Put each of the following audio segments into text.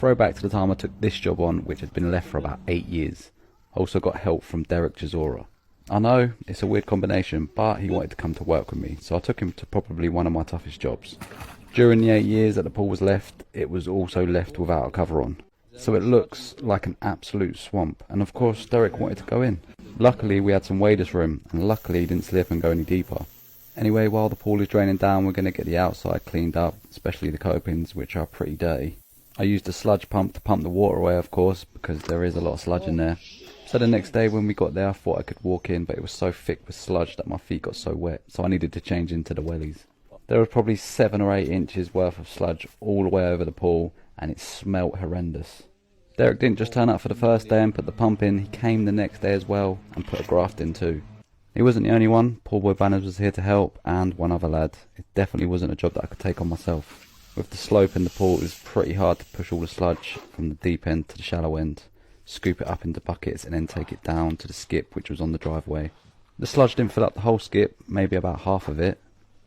Throwback to the time I took this job on, which had been left for about 8 years. I also got help from Derek Chisora. I know, it's a weird combination, but he wanted to come to work with me, so I took him to probably one of my toughest jobs. During the 8 years that the pool was left, it was also left without a cover on. So it looks like an absolute swamp, and of course Derek wanted to go in. Luckily we had some waders room, and luckily he didn't slip and go any deeper. Anyway, while the pool is draining down, we're going to get the outside cleaned up, especially the copings, which are pretty dirty. I used a sludge pump to pump the water away, of course, because there is a lot of sludge in there. So the next day when we got there, I thought I could walk in, but it was so thick with sludge that my feet got so wet, so I needed to change into the wellies. There was probably 7 or 8 inches worth of sludge all the way over the pool, and it smelt horrendous. Derek didn't just turn up for the first day and put the pump in, he came the next day as well and put a graft in too. He wasn't the only one, Pool Boy Banners was here to help, and one other lad. It definitely wasn't a job that I could take on myself. With the slope in the pool, it was pretty hard to push all the sludge from the deep end to the shallow end, scoop it up into buckets and then take it down to the skip which was on the driveway. The sludge didn't fill up the whole skip, maybe about half of it,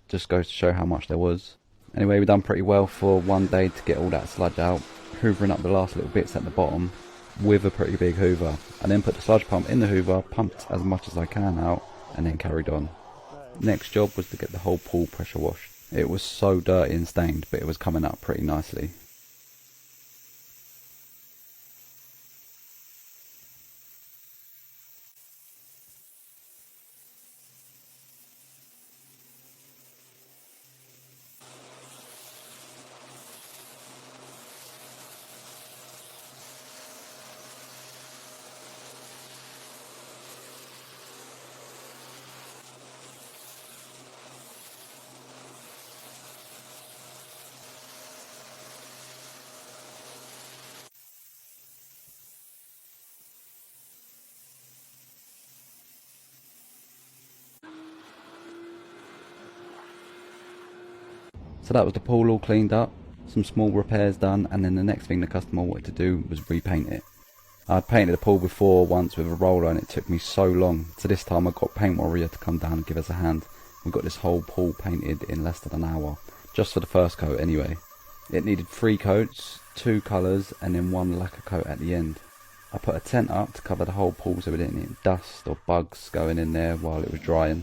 just goes to show how much there was. Anyway, we done pretty well for one day to get all that sludge out, hoovering up the last little bits at the bottom with a pretty big hoover. I then put the sludge pump in the hoover, pumped as much as I can out, and then carried on. Next job was to get the whole pool pressure washed. It was so dirty and stained, but it was coming up pretty nicely. So that was the pool all cleaned up, some small repairs done, and then the next thing the customer wanted to do was repaint it. I'd painted the pool before once with a roller and it took me so long, so this time I got Paint Warrior to come down and give us a hand. We got this whole pool painted in less than an hour, just for the first coat anyway. It needed 3 coats, 2 colours and then 1 lacquer coat at the end. I put a tent up to cover the whole pool so we didn't need dust or bugs going in there while it was drying.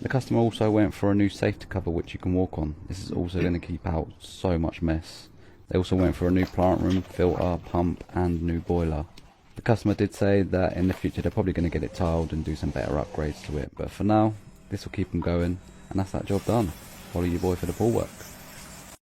The customer also went for a new safety cover which you can walk on. This is also going to keep out so much mess. They also went for a new plant room, filter, pump and new boiler. The customer did say that in the future they're probably going to get it tiled and do some better upgrades to it, but for now this will keep them going, and that's that job done. Follow your boy for the pool work.